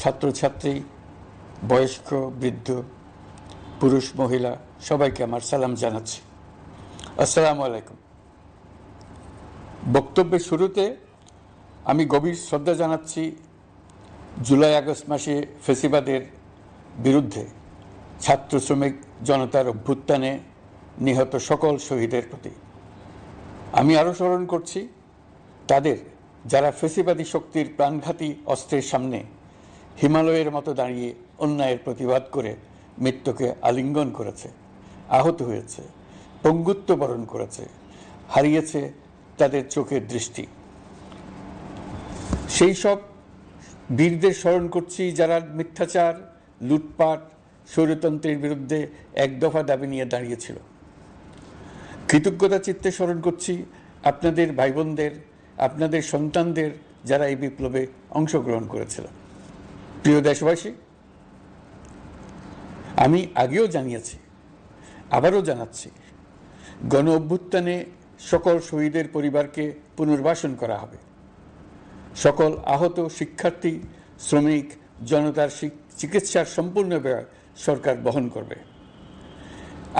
ছাত্রছাত্রী, বয়স্ক, বৃদ্ধ, পুরুষ, মহিলা সবাইকে আমার সালাম জানাচ্ছি। আসসালামু আলাইকুম। বক্তব্যের শুরুতে আমি গভীর শ্রদ্ধা জানাচ্ছি জুলাই আগস্ট মাসে ফ্যাসিবাদের বিরুদ্ধে ছাত্র শ্রমিক জনতার অভ্যুত্থানে নিহত সকল শহীদের প্রতি। আমি আরও স্মরণ করছি তাদের যারা ফ্যাসিবাদী শক্তির প্রাণঘাতী অস্ত্রের সামনে হিমালয়ের মতো দাঁড়িয়ে অন্যায়ের প্রতিবাদ করে মৃত্যুকে আলিঙ্গন করেছে, আহত হয়েছে, পঙ্গুত্ব বরণ করেছে, হারিয়েছে তাদের চোখের দৃষ্টি। সেই সব বীরদের স্মরণ করছি যারা মিথ্যাচার, লুটপাট, স্বৈরতন্ত্রের বিরুদ্ধে এক দফা দাবি নিয়ে দাঁড়িয়েছিল। কৃতজ্ঞতা চিত্তে স্মরণ করছি আপনাদের ভাই বোনদের, আপনাদের সন্তানদের যারা এই বিপ্লবে অংশগ্রহণ করেছিল। প্রিয় দেশবাসী, আমি আগেও জানিয়েছি, আবারও জানাচ্ছি, গণ অভ্যুত্থানে সকল শহীদের পরিবারকে পুনর্বাসন করা হবে। সকল আহত শিক্ষার্থী, শ্রমিক জনতার চিকিৎসার সম্পূর্ণ ব্যয় সরকার বহন করবে।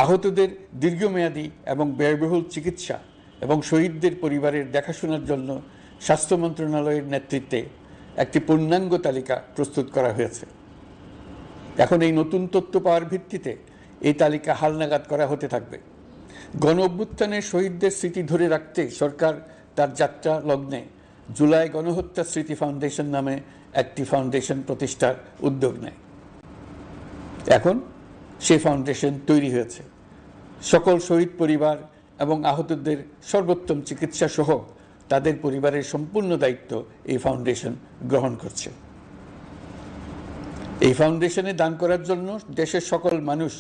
আহতদের দীর্ঘমেয়াদী এবং ব্যয়বহুল চিকিৎসা এবং শহীদদের পরিবারের দেখাশোনার জন্য স্বাস্থ্য মন্ত্রণালয়ের নেতৃত্বে একটি পূর্ণাঙ্গ তালিকা প্রস্তুত করা হয়েছে। এখন এই নতুন তথ্য পাওয়ার ভিত্তিতে এই তালিকা হালনাগাদ করা হতে থাকবে। গণ অভ্যুত্থানের শহীদদের স্মৃতি ধরে রাখতে সরকার তার যাত্রা লগ্নে জুলাই গণহত্যা স্মৃতি ফাউন্ডেশন নামে একটি ফাউন্ডেশন প্রতিষ্ঠার উদ্যোগ নেয়। এখন সেই ফাউন্ডেশন তৈরি হয়েছে। সকল শহীদ পরিবার এবং আহতদের সর্বোত্তম চিকিৎসা সহ তাদের পরিবারের সম্পূর্ণ দায়িত্ব এই ফাউন্ডেশন গ্রহণ করছে। এই ফাউন্ডেশনে দান করার জন্য দেশের সকল মানুষ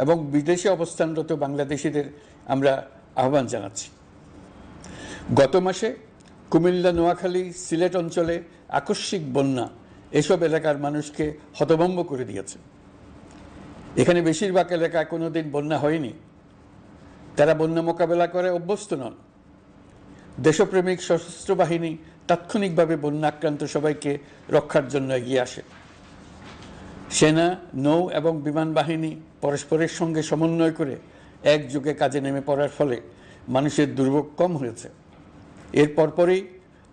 এবং বিদেশে অবস্থানরত বাংলাদেশিদের আমরা আহ্বান জানাচ্ছি। গত মাসে কুমিল্লা, নোয়াখালী, সিলেট অঞ্চলে আকস্মিক বন্যা এসব এলাকার মানুষকে হতভম্ব করে দিয়েছে। এখানে বেশিরভাগ এলাকায় কোনোদিন বন্যা হয়নি। তারা বন্যা মোকাবেলা করে অভ্যস্ত নন। দেশপ্রেমিক সশস্ত্র বাহিনী তাৎক্ষণিকভাবে বন্যা আক্রান্ত সবাইকে রক্ষার জন্য এগিয়ে আসে। সেনা, নৌ এবং বিমান বাহিনী পরস্পরের সঙ্গে সমন্বয় করে একযোগে কাজে নেমে পড়ার ফলে মানুষের দুর্ভোগ কম হয়েছে। এর পরপরই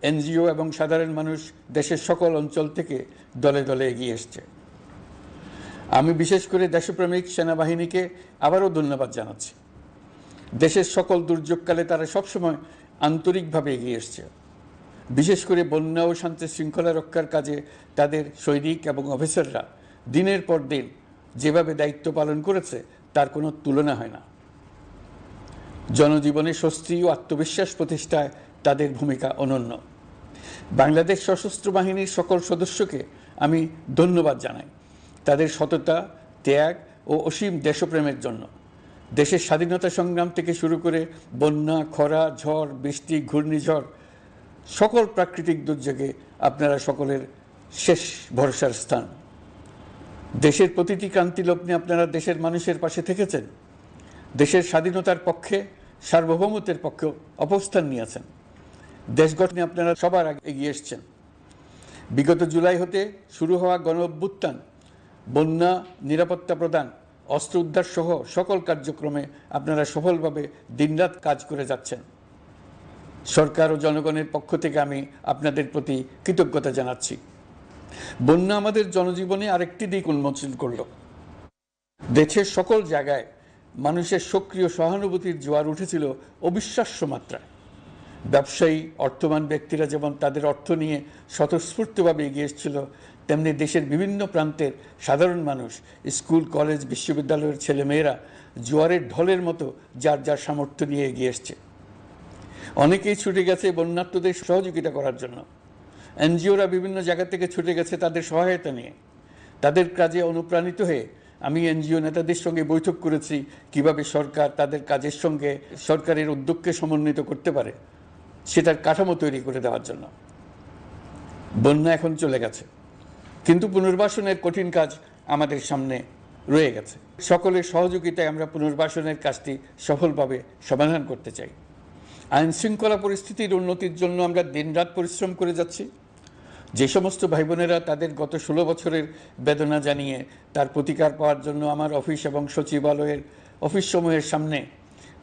এনজিও এবং সাধারণ মানুষ দেশের সকল অঞ্চল থেকে দলে দলে এগিয়ে এসছে। আমি বিশেষ করে দেশপ্রেমিক সেনাবাহিনীকে আবারও ধন্যবাদ জানাচ্ছি। দেশের সকল দুর্যোগকালে তারা সবসময় আন্তরিকভাবে এগিয়ে এসছে। বিশেষ করে বন্যা ও শান্তি শৃঙ্খলা রক্ষার কাজে তাদের সৈনিক এবং অফিসাররা দিনের পর দিন যেভাবে দায়িত্ব পালন করেছে তার কোনো তুলনা হয় না। জনজীবনে স্বস্তি ও আত্মবিশ্বাস প্রতিষ্ঠায় তাদের ভূমিকা অনন্য। বাংলাদেশ সশস্ত্র বাহিনীর সকল সদস্যকে আমি ধন্যবাদ জানাই তাদের সততা, ত্যাগ ও অসীম দেশপ্রেমের জন্য। দেশের স্বাধীনতা সংগ্রাম থেকে শুরু করে বন্যা, খরা, ঝড়, বৃষ্টি, ঘূর্ণিঝড়, সকল প্রাকৃতিক দুর্যোগে আপনারা সকলের শেষ ভরসার স্থান। দেশের প্রতিটি ক্রান্তি লগ্নে আপনারা দেশের মানুষের পাশে থেকেছেন। দেশের স্বাধীনতার পক্ষে, সার্বভৌমত্বের পক্ষে অবস্থান নিয়েছেন। দেশ গঠনে আপনারা সবার আগে এগিয়ে এসছেন। বিগত জুলাই হতে শুরু হওয়া গণ অভ্যুত্থান, বন্যা, নিরাপত্তা প্রদান, অস্ত্র উদ্ধার সহ সকল কার্যক্রমে আপনারা সফলভাবে দিনরাত কাজ করে যাচ্ছেন। সরকার ও জনগণের পক্ষ থেকে আমি আপনাদের প্রতি কৃতজ্ঞতা জানাচ্ছি। বন্যা আমাদের জনজীবনে আরেকটি দিক উন্মোচন করল। দেশের সকল জায়গায় মানুষের সক্রিয় সহানুভূতির জোয়ার উঠেছিল অবিশ্বাস্য মাত্রায়। ব্যবসায়ী, অর্থবান ব্যক্তিরা যেমন তাদের অর্থ নিয়ে স্বতঃস্ফূর্তভাবে এগিয়ে এসেছিল, তেমনি দেশের বিভিন্ন প্রান্তের সাধারণ মানুষ, স্কুল, কলেজ, বিশ্ববিদ্যালয়ের ছেলেমেয়েরা জোয়ারের ঢলের মতো যার যার সামর্থ্য নিয়ে এগিয়ে এসছে। অনেকেই ছুটে গেছে বন্যার্তদের সহযোগিতা করার জন্য। এনজিওরা বিভিন্ন জায়গা থেকে ছুটে গেছে তাদের সহায়তা নিয়ে। তাদের কাজে অনুপ্রাণিত হয়ে আমি এনজিও নেতাদের সঙ্গে বৈঠক করেছি কিভাবে সরকার তাদের কাজের সঙ্গে সরকারের উদ্যোগকে সমন্বিত করতে পারে, সেটার কাঠামো তৈরি করে দেওয়ার জন্য। বন্যা এখন চলে গেছে, কিন্তু পুনর্বাসনের কঠিন কাজ আমাদের সামনে রয়ে গেছে। সকলের সহযোগিতায় আমরা পুনর্বাসনের কাজটি সফলভাবে সমাধান করতে চাই। আইন শৃঙ্খলা পরিস্থিতির উন্নতির জন্য আমরা দিনরাত পরিশ্রম করে যাচ্ছি। যে সমস্ত ভাই বোনেরা তাদের গত 16 বছরের বেদনা জানিয়ে তার প্রতিকার পাওয়ার জন্য আমার অফিস এবং সচিবালয়ের অফিসসমূহের সামনে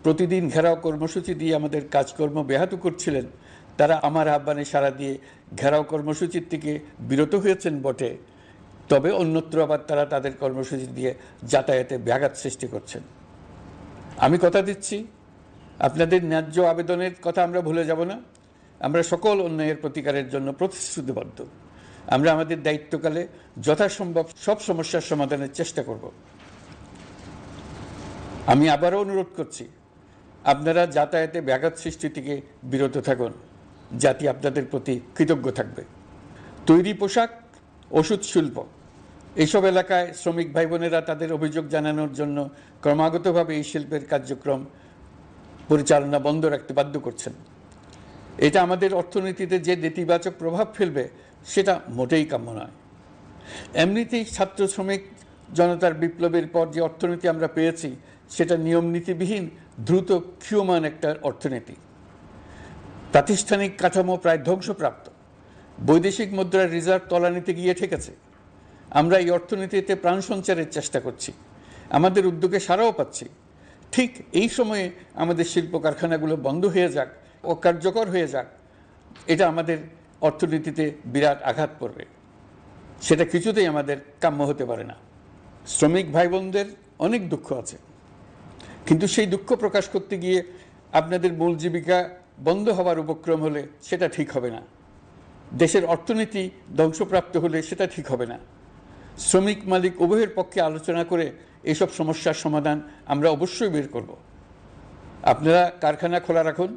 প্রতিদিন ঘেরাও কর্মসূচি দিয়ে আমাদের কাজকর্ম ব্যাহত করছিলেন, তারা আমার আহ্বানে সাড়া দিয়ে ঘেরাও কর্মসূচির থেকে বিরত হয়েছেন বটে, তবে অন্যত্র আবার তারা তাদের কর্মসূচি দিয়ে যাতায়াতে ব্যাঘাত সৃষ্টি করছেন। আমি কথা দিচ্ছি, আপনাদের ন্যায্য আবেদনের কথা আমরা ভুলে যাব না। আমরা সকল অন্যায়ের প্রতিকারের জন্য প্রতিশ্রুতিবদ্ধ। আমরা আমাদের দায়িত্বকালে যথাসম্ভব সব সমস্যার সমাধানের চেষ্টা করব। আমি আবারও অনুরোধ করছি, আপনারা যাতায়াতে ব্যাঘাত সৃষ্টি থেকে বিরত থাকুন। জাতি আপনাদের প্রতি কৃতজ্ঞ থাকবে। তৈরি পোশাক, ওষুধ শিল্প, এইসব এলাকায় শ্রমিক ভাই বোনেরা তাদের অভিযোগ জানানোর জন্য ক্রমাগতভাবে এই শিল্পের কার্যক্রম পরিচালনা বন্ধ রাখতে বাধ্য করছেন। এটা আমাদের অর্থনীতিতে যে নেতিবাচক প্রভাব ফেলবে সেটা মোটেই কাম্য নয়। এমনিতেই ছাত্র শ্রমিক জনতার বিপ্লবের পর যে অর্থনীতি আমরা পেয়েছি সেটা নিয়ম নীতিবিহীন, দ্রুত ক্ষীয়মান একটা অর্থনীতি। প্রাতিষ্ঠানিক কাঠামো প্রায় ধ্বংসপ্রাপ্ত। বৈদেশিক মুদ্রার রিজার্ভ তলানিতে গিয়ে ঠেকেছে। আমরা এই অর্থনীতিতে প্রাণ সঞ্চারের চেষ্টা করছি, আমাদের উদ্যোগে সাড়াও পাচ্ছি। ঠিক এই সময়ে আমাদের শিল্প কারখানাগুলো বন্ধ হয়ে যাক, অকার্যকর হয়ে যাক, এটা আমাদের অর্থনীতিতে বিরাট আঘাত পড়বে। সেটা কিছুতেই আমাদের কাম্য হতে পারে না। শ্রমিক ভাই বোনদের অনেক দুঃখ আছে, কিন্তু সেই দুঃখ প্রকাশ করতে গিয়ে আপনাদের মূল জীবিকা বন্ধ হওয়ার উপক্রম হলে সেটা ঠিক হবে না। দেশের অর্থনীতি ধ্বংসপ্রাপ্ত হলে সেটা ঠিক হবে না। শ্রমিক মালিক উভয়ের পক্ষে আলোচনা করে এসব সমস্যার সমাধান আমরা অবশ্যই বের করব। আপনারা কারখানা খোলা রাখুন,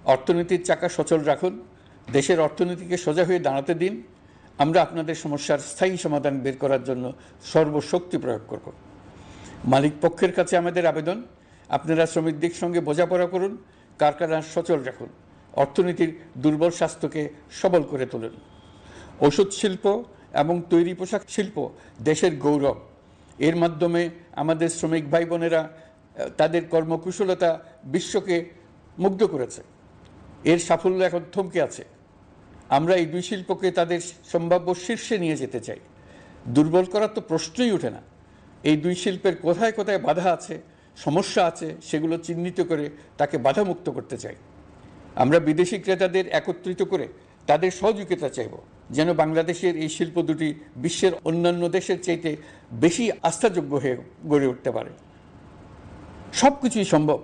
অর্থনীতির চাকা সচল রাখুন, দেশের অর্থনীতিকে সোজা হয়ে দাঁড়াতে দিন। আমরা আপনাদের সমস্যার স্থায়ী সমাধান বের করার জন্য সর্বশক্তি প্রয়োগ করব। মালিক পক্ষের কাছে আমাদের আবেদন, আপনারা শ্রমিকদের সঙ্গে বোঝাপড়া করুন, কারখানা সচল রাখুন, অর্থনীতির দুর্বল স্বাস্থ্যকে সবল করে তুলুন। ওষুধ শিল্প এবং তৈরি পোশাক শিল্প দেশের গৌরব। এর মাধ্যমে আমাদের শ্রমিক ভাই বোনেরা তাদের কর্মকুশলতা বিশ্বকে মুগ্ধ করেছে। এর সাফল্য এখন থমকে আছে। আমরা এই দুই শিল্পকে তাদের সম্ভাব্য শীর্ষে নিয়ে যেতে চাই। দুর্বল করার তো প্রশ্নই ওঠে না। এই দুই শিল্পের কোথায় কোথায় বাধা আছে, সমস্যা আছে, সেগুলো চিহ্নিত করে তাকে বাধামুক্ত করতে চাই। আমরা বিদেশি ক্রেতাদের একত্রিত করে তাদের সহযোগিতা চাইব, যেন বাংলাদেশের এই শিল্প দুটি বিশ্বের অন্যান্য দেশের চাইতে বেশি আস্থাযোগ্য হয়ে গড়ে উঠতে পারে। সব কিছুই সম্ভব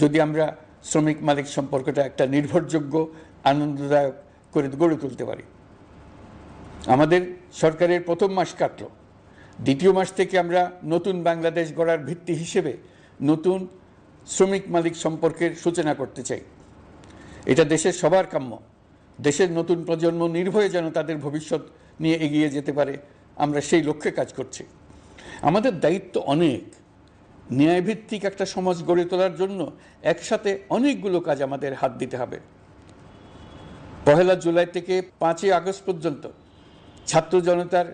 যদি আমরা শ্রমিক মালিক সম্পর্কটা একটা নির্ভরযোগ্য, আনন্দদায়ক করে গড়ে তুলতে পারি। আমাদের সরকারের প্রথম মাস কাটল, দ্বিতীয় মাস থেকে আমরা নতুন বাংলাদেশ গড়ার ভিত্তি হিসেবে নতুন শ্রমিক মালিক সম্পর্কের সূচনা করতে চাই। এটা দেশের সবার কাম্য। দেশের নতুন প্রজন্ম নির্ভয়ে যেন তাদের ভবিষ্যৎ নিয়ে এগিয়ে যেতে পারে, আমরা সেই লক্ষ্যে কাজ করছি। আমাদের দায়িত্ব অনেক। ন্যায়ভিত্তিক একটা সমাজ গড়ে তোলার জন্য একসাথে অনেকগুলো কাজ আমাদের হাত দিতে হবে। 1 জুলাই থেকে 5 আগস্ট পর্যন্ত ছাত্র জনতার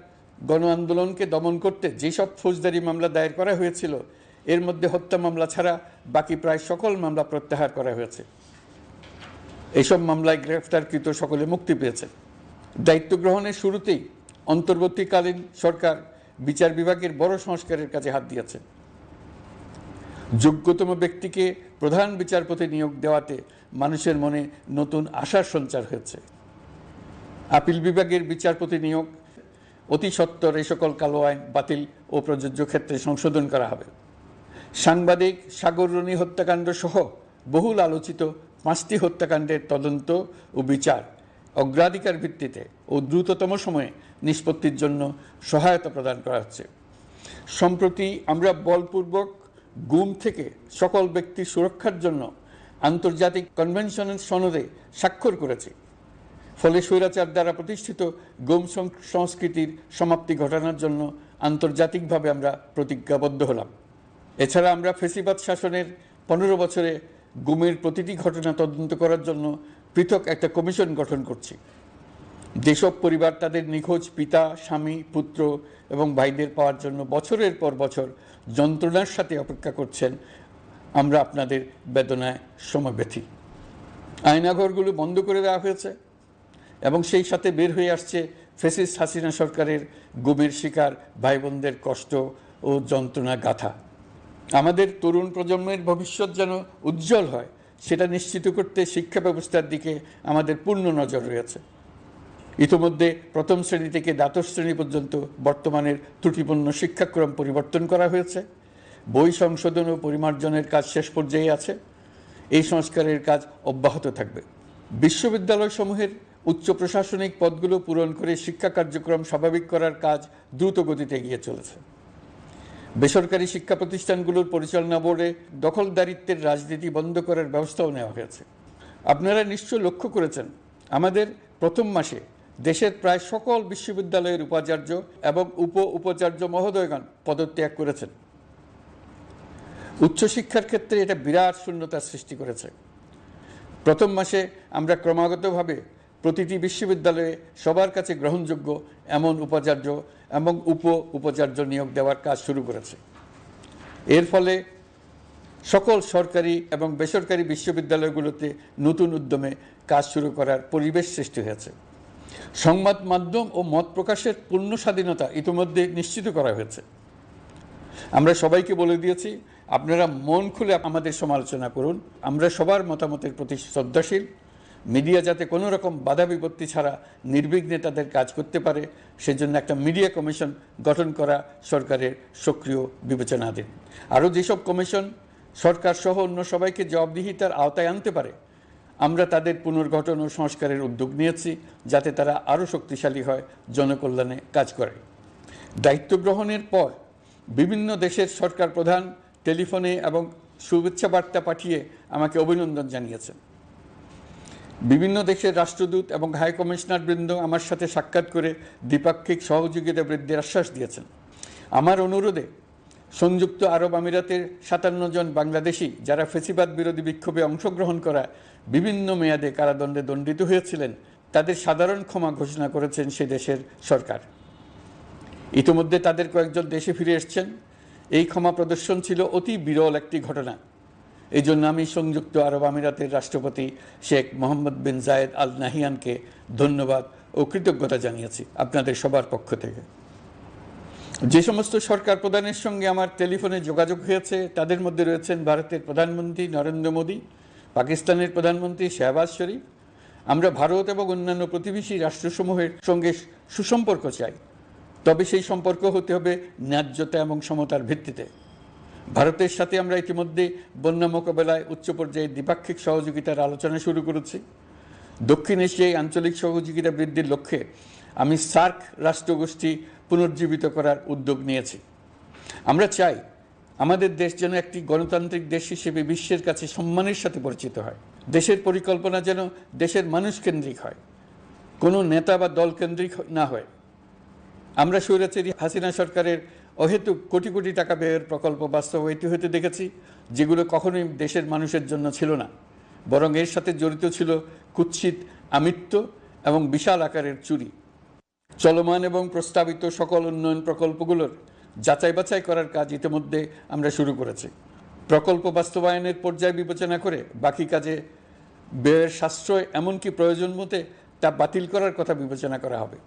গণ আন্দোলনকে দমন করতে যেসব ফৌজদারি মামলা দায়ের করা হয়েছিল, এর মধ্যে হত্যা মামলা ছাড়া বাকি প্রায় সকল মামলা প্রত্যাহার করা হয়েছে। এইসব মামলায় গ্রেফতারকৃত সকলে মুক্তি পেয়েছে। দায়িত্ব গ্রহণের শুরুতেই অন্তর্বর্তীকালীন সরকার বিচার বিভাগের বড় সংস্কারের কাজে হাত দিয়েছে। যোগ্যতম ব্যক্তিকে প্রধান বিচারপতি নিয়োগ দেওয়াতে মানুষের মনে নতুন আশার সঞ্চার হয়েছে। আপিল বিভাগের বিচারপতি নিয়োগ অতি সত্বর এই সকল কালো আইন বাতিল ও প্রযোজ্য ক্ষেত্রে সংশোধন করা হবে। সাংবাদিক সাগররণী হত্যাকাণ্ড সহ বহুল আলোচিত 5টি হত্যাকাণ্ডের তদন্ত ও বিচার অগ্রাধিকার ভিত্তিতে ও দ্রুততম সময়ে নিষ্পত্তির জন্য সহায়তা প্রদান করা হচ্ছে। সম্প্রতি আমরা বলপূর্বক গুম থেকে সকল ব্যক্তির সুরক্ষার জন্য আন্তর্জাতিক কনভেনশনের সনদে স্বাক্ষর করেছি। ফলে স্বৈরাচার দ্বারা প্রতিষ্ঠিত গুম সংস্কৃতির সমাপ্তি ঘটানোর জন্য আন্তর্জাতিকভাবে আমরা প্রতিজ্ঞাবদ্ধ হলাম। এছাড়া আমরা ফেসিবাদ শাসনের 15 বছরে গুমের প্রতিটি ঘটনা তদন্ত করার জন্য পৃথক একটা কমিশন গঠন করছি। যেসব পরিবার তাদের নিখোঁজ পিতা, স্বামী, পুত্র এবং ভাইদের পাওয়ার জন্য বছরের পর বছর যন্ত্রণার সাথে অপেক্ষা করছেন, আমরা আপনাদের বেদনায় সমব্যথী। আয়নাঘরগুলো বন্ধ করে দেওয়া হয়েছে এবং সেই সাথে বের হয়ে আসছে ফ্যাসিস্ট হাসিনা সরকারের গুমের শিকার ভাই বোনদের কষ্ট ও যন্ত্রণা গাথা। আমাদের তরুণ প্রজন্মের ভবিষ্যৎ যেন উজ্জ্বল হয় সেটা নিশ্চিত করতে শিক্ষা ব্যবস্থার দিকে আমাদের পূর্ণ নজর রয়েছে। ইতিমধ্যে প্রথম শ্রেণী থেকে দ্বাদশ শ্রেণী পর্যন্ত বর্তমানের ত্রুটিপূর্ণ শিক্ষাক্রম পরিবর্তন করা হয়েছে। বই সংশোধন ও পরিমার্জনের কাজ শেষ পর্যায়ে আছে। এই সংস্কারের কাজ অব্যাহত থাকবে। বিশ্ববিদ্যালয়সমূহের উচ্চ প্রশাসনিক পদগুলো পূরণ করে শিক্ষা কার্যক্রম স্বাভাবিক করার কাজ দ্রুত গতিতে এগিয়ে চলেছে। বেসরকারি শিক্ষা প্রতিষ্ঠানগুলোর পরিচালনা বোর্ডে দখলদারিত্বের রাজনীতি বন্ধ করার ব্যবস্থাও নেওয়া হয়েছে। আপনারা নিশ্চয় লক্ষ্য করেছেন, আমাদের প্রথম মাসে দেশের প্রায় সকল বিশ্ববিদ্যালয়ের উপাচার্য এবং উপাচার্য মহোদয়গণ পদত্যাগ করেছেন। উচ্চশিক্ষার ক্ষেত্রে এটা বিরাট শূন্যতার সৃষ্টি করেছে। প্রথম মাসে আমরা ক্রমাগতভাবে প্রতিটি বিশ্ববিদ্যালয়ে সবার কাছে গ্রহণযোগ্য এমন উপাচার্য এবং উপাচার্য নিয়োগ দেওয়ার কাজ শুরু করেছে। এর ফলে সকল সরকারি এবং বেসরকারি বিশ্ববিদ্যালয়গুলোতে নতুন উদ্যমে কাজ শুরু করার পরিবেশ সৃষ্টি হয়েছে। সংবাদ মাধ্যম ও মত প্রকাশের পূর্ণ স্বাধীনতা ইতিমধ্যে নিশ্চিত করা হয়েছে। আমরা সবাইকে বলে দিয়েছি, আপনারা মন খুলে আমাদের সমালোচনা করুন, আমরা সবার মতামতের প্রতি শ্রদ্ধাশীল। মিডিয়া যাতে কোনো রকম বাধা বিপত্তি ছাড়া নির্বিঘ্নে তাদের কাজ করতে পারে সেজন্য একটা মিডিয়া কমিশন গঠন করা সরকারের সক্রিয় বিবেচনাধীন। আরও যেসব কমিশন সরকার সহ অন্য সবাইকে জবাবদিহিতার আওতায় আনতে পারে আমরা তাদের পুনর্গঠন ও সংস্কারের উদ্যোগ নিয়েছি, যাতে তারা আরও শক্তিশালী হয়, জনকল্যাণে কাজ করে। দায়িত্ব গ্রহণের পর বিভিন্ন দেশের সরকার প্রধান টেলিফোনে এবং শুভেচ্ছা বার্তা পাঠিয়ে আমাকে অভিনন্দন জানিয়েছেন। বিভিন্ন দেশের রাষ্ট্রদূত এবং হাই কমিশনার বৃন্দ আমার সাথে সাক্ষাৎ করে দ্বিপাক্ষিক সহযোগিতা বৃদ্ধির আশ্বাস দিয়েছেন। আমার অনুরোধে সংযুক্ত আরব আমিরাতের 57 জন বাংলাদেশি যারা ফ্যাসিবাদ বিরোধী বিক্ষোভে অংশগ্রহণ করা বিভিন্ন মেয়াদে কারাদণ্ডে দণ্ডিত হয়েছিলেন তাদের সাধারণ ক্ষমা ঘোষণা করেছেন সে দেশের সরকার। ইতিমধ্যে তাদের কয়েকজন দেশে ফিরে এসেছেন। এই ক্ষমা প্রদর্শন ছিল অতি বিরল একটি ঘটনা। এই জন্য আমি সংযুক্ত আরব আমিরাতের রাষ্ট্রপতি শেখ মোহাম্মদ বিন জায়েদ আল নাহিয়ানকে ধন্যবাদ ও কৃতজ্ঞতা জানিয়েছি আপনাদের সবার পক্ষ থেকে। যে সমস্ত সরকার প্রধানের সঙ্গে আমার টেলিফোনে যোগাযোগ হয়েছে তাদের মধ্যে রয়েছেন ভারতের প্রধানমন্ত্রী নরেন্দ্র মোদী, পাকিস্তানের প্রধানমন্ত্রী শাহবাজ শরীফ। আমরা ভারত এবং অন্যান্য প্রতিবেশী রাষ্ট্রসমূহের সঙ্গে সুসম্পর্ক চাই, তবে সেই সম্পর্ক হতে হবে ন্যায্যতা এবং সমতার ভিত্তিতে। ভারতের সাথে আমরা ইতিমধ্যে বন্যা মোকাবেলায় উচ্চ পর্যায়ে দ্বিপাক্ষিক সহযোগিতার আলোচনা শুরু করেছি। দক্ষিণ এশিয়ায় আঞ্চলিক সহযোগিতা বৃদ্ধির লক্ষ্যে আমি সার্ক রাষ্ট্রগোষ্ঠী পুনর্জীবিত করার উদ্যোগ নিয়েছি। আমরা চাই আমাদের দেশ যেন একটি গণতান্ত্রিক দেশ হিসেবে বিশ্বের কাছে সম্মানের সাথে পরিচিত হয়। দেশের পরিকল্পনা যেন দেশের মানুষ কেন্দ্রিক হয়, কোনো নেতা বা দল কেন্দ্রিক না হয়। আমরা স্বৈরাচারী হাসিনা সরকারের অহেতুক কোটি কোটি টাকা ব্যয়ের প্রকল্প বাস্তবায়িত হতে দেখেছি, যেগুলো কখনোই দেশের মানুষের জন্য ছিল না, বরং এর সাথে জড়িত ছিল কুৎসিত আমিত্ব এবং বিশাল আকারের চুরি। চলমান এবং প্রস্তাবিত সকল উন্নয়ন প্রকল্পগুলোর যাচাই বাছাই করার কাজ ইতিমধ্যে আমরা শুরু করেছি। প্রকল্প বাস্তবায়নের পর্যায় বিবেচনা করে বাকি কাজে ব্যয়ের সাশ্রয় এমনকি প্রয়োজন মতে তা বাতিল করার কথা বিবেচনা করা হবে।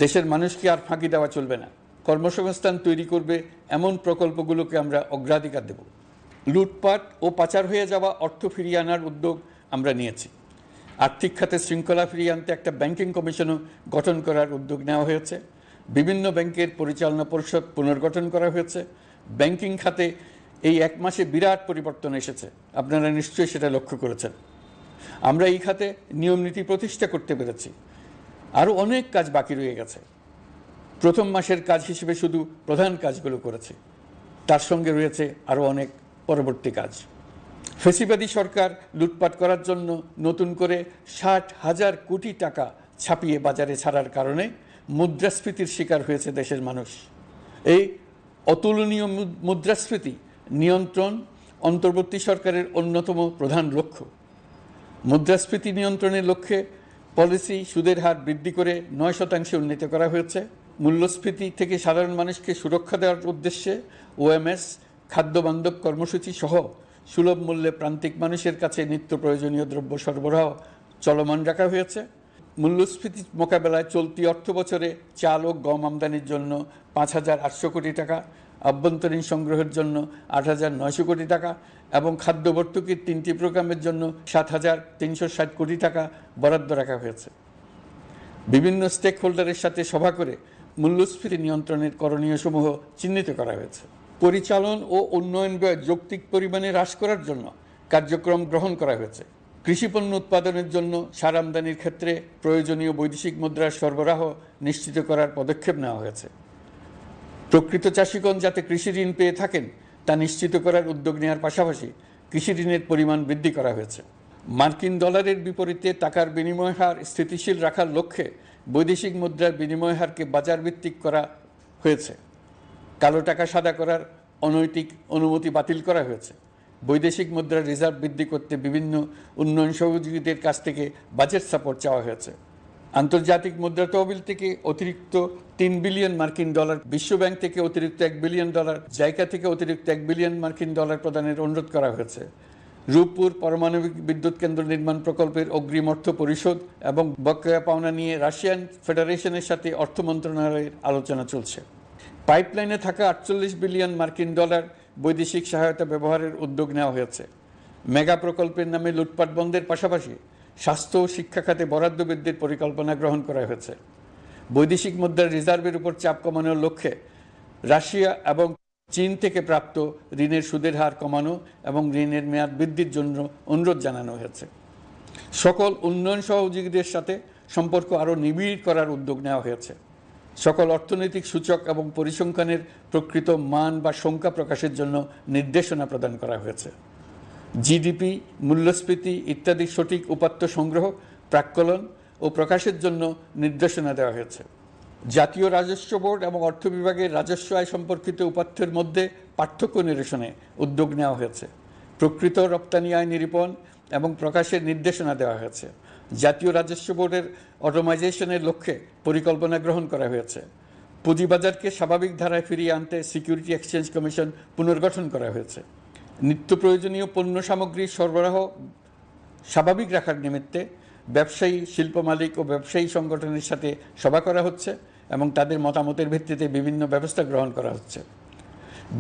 দেশের মানুষকে আর ফাঁকি দেওয়া চলবে না। কর্মসংস্থান তৈরি করবে এমন প্রকল্পগুলোকে আমরা অগ্রাধিকার দেব। লুটপাট ও পাচার হয়ে যাওয়া অর্থ ফিরিয়ে আনার উদ্যোগ আমরা নিয়েছি। আর্থিক খাতে শৃঙ্খলা ফিরিয়ে আনতে একটা ব্যাংকিং কমিশনও গঠন করার উদ্যোগ নেওয়া হয়েছে। বিভিন্ন ব্যাংকের পরিচালনা পরিষদ পুনর্গঠন করা হয়েছে। ব্যাংকিং খাতে এই এক মাসে বিরাট পরিবর্তন এসেছে, আপনারা নিশ্চয়ই সেটা লক্ষ্য করেছেন। আমরা এই খাতে নিয়মনীতি প্রতিষ্ঠা করতে পেরেছি। আরও অনেক কাজ বাকি রয়ে গেছে। প্রথম মাসের কাজ হিসেবে শুধু প্রধান কাজগুলো করেছে, তার সঙ্গে রয়েছে আরও অনেক পরবর্তী কাজ। ফ্যাসিবাদী সরকার লুটপাট করার জন্য নতুন করে 60,000 কোটি টাকা ছাপিয়ে বাজারে ছাড়ার কারণে মুদ্রাস্ফীতির শিকার হয়েছে দেশের মানুষ। এই অতুলনীয় মুদ্রাস্ফীতি নিয়ন্ত্রণ অন্তর্বর্তী সরকারের অন্যতম প্রধান লক্ষ্য। মুদ্রাস্ফীতি নিয়ন্ত্রণের লক্ষ্যে পলিসি সুদের হার বৃদ্ধি করে 9% উন্নীত করা হয়েছে। মূল্যস্ফীতি থেকে সাধারণ মানুষকে সুরক্ষা দেওয়ার উদ্দেশ্যে ওএমএস খাদ্যবান্ধব কর্মসূচি সহ সুলভ মূল্যে প্রান্তিক মানুষের কাছে নিত্য প্রয়োজনীয় দ্রব্য সরবরাহ চলমান রাখা হয়েছে। মূল্যস্ফীতি মোকাবেলায় চলতি অর্থবছরে চাল ও গম আমদানির জন্য 5,800 কোটি টাকা, আভ্যন্তরীণ সংগ্রহের জন্য 8,900 কোটি টাকা এবং খাদ্য ভর্তুকির 3টি প্রোগ্রামের জন্য 7,360 কোটি টাকা বরাদ্দ রাখা হয়েছে। বিভিন্ন স্টেক হোল্ডারের সাথে সভা করে মূল্যস্ফীতি নিয়ন্ত্রণের করণীয়সমূহ চিহ্নিত করা হয়েছে। পরিচালন ও উন্নয়ন ব্যয় যৌক্তিক পরিমাণে হ্রাস করার জন্য কার্যক্রম গ্রহণ করা হয়েছে। কৃষিপণ্য উৎপাদনের জন্য সার আমদানির ক্ষেত্রে প্রয়োজনীয় বৈদেশিক মুদ্রার সরবরাহ নিশ্চিত করার পদক্ষেপ নেওয়া হয়েছে। প্রকৃত চাষিগণ যাতে কৃষি ঋণ পেয়ে থাকেন তা নিশ্চিত করার উদ্যোগ নেওয়ার পাশাপাশি কৃষি ঋণের পরিমাণ বৃদ্ধি করা হয়েছে। মার্কিন ডলারের বিপরীতে টাকার বিনিময় হার স্থিতিশীল রাখার লক্ষ্যে বৈদেশিক মুদ্রার বিনিময় হারকে বাজার ভিত্তিক করা হয়েছে। কালো টাকা সাদা করার অনৈতিক অনুমতি বাতিল করা হয়েছে। বৈদেশিক মুদ্রার রিজার্ভ বৃদ্ধি করতে বিভিন্ন উন্নয়ন সহযোগীদের কাছ থেকে বাজেট সাপোর্ট চাওয়া হয়েছে। আন্তর্জাতিক মুদ্রা তহবিল থেকে অতিরিক্ত 3 বিলিয়ন মার্কিন ডলার, বিশ্বব্যাংক থেকে অতিরিক্ত 1 বিলিয়ন ডলার, জাইকা থেকে অতিরিক্ত 1 বিলিয়ন মার্কিন ডলার প্রদানের অনুরোধ করা হয়েছে। রূপপুর পারমাণবিক বিদ্যুৎ কেন্দ্র নির্মাণ প্রকল্পের অগ্রিম অর্থ পরিশোধ এবং বকেয়া পাওনা নিয়ে রাশিয়ান ফেডারেশনের সাথে অর্থ মন্ত্রণালয়ের আলোচনা চলছে। পাইপলাইনে থাকা 48 বিলিয়ন মার্কিন ডলার বৈদেশিক সহায়তা ব্যবহারের উদ্যোগ নেওয়া হয়েছে। মেগা প্রকল্পের নামে লুটপাট বন্ধের পাশাপাশি স্বাস্থ্য ও শিক্ষা খাতে বরাদ্দ বৃদ্ধির পরিকল্পনা গ্রহণ করা হয়েছে। বৈদেশিক মুদ্রার রিজার্ভের উপর চাপ কমানোর লক্ষ্যে রাশিয়া এবং চীন থেকে প্রাপ্ত ঋণের সুদের হার কমানো এবং ঋণের মেয়াদ বৃদ্ধির জন্য অনুরোধ জানানো হয়েছে। সকল উন্নয়ন সহযোগীদের সাথে সম্পর্ক আরও নিবিড় করার উদ্যোগ নেওয়া হয়েছে। সকল অর্থনৈতিক সূচক এবং পরিসংখ্যানের প্রকৃত মান বা সংখ্যা প্রকাশের জন্য নির্দেশনা প্রদান করা হয়েছে। জিডিপি, মূল্যস্ফীতি ইত্যাদি সঠিক উপাত্ত সংগ্রহ, প্রাক্কলন ও প্রকাশের জন্য নির্দেশনা দেওয়া হয়েছে। জাতীয় রাজস্ব বোর্ড এবং অর্থ বিভাগের রাজস্ব আয় সম্পর্কিত উপাত্তের মধ্যে পার্থক্য নিরসনে উদ্যোগ নেওয়া হয়েছে। প্রকৃত রপ্তানি আয় নিরূপণ এবং প্রকাশের নির্দেশনা দেওয়া হয়েছে। জাতীয় রাজস্ব বোর্ডের অটোমাইজেশনের লক্ষ্যে পরিকল্পনা গ্রহণ করা হয়েছে। পুঁজিবাজারকে স্বাভাবিক ধারায় ফিরিয়ে আনতে সিকিউরিটি এক্সচেঞ্জ কমিশন পুনর্গঠন করা হয়েছে। নিত্য প্রয়োজনীয় পণ্য সামগ্রীর সরবরাহ স্বাভাবিক রাখার নিমিত্তে ব্যবসায়ী, শিল্প মালিক ও ব্যবসায়ী সংগঠনের সাথে সভা করা হচ্ছে এবং তাদের মতামতের ভিত্তিতে বিভিন্ন ব্যবস্থা গ্রহণ করা হচ্ছে।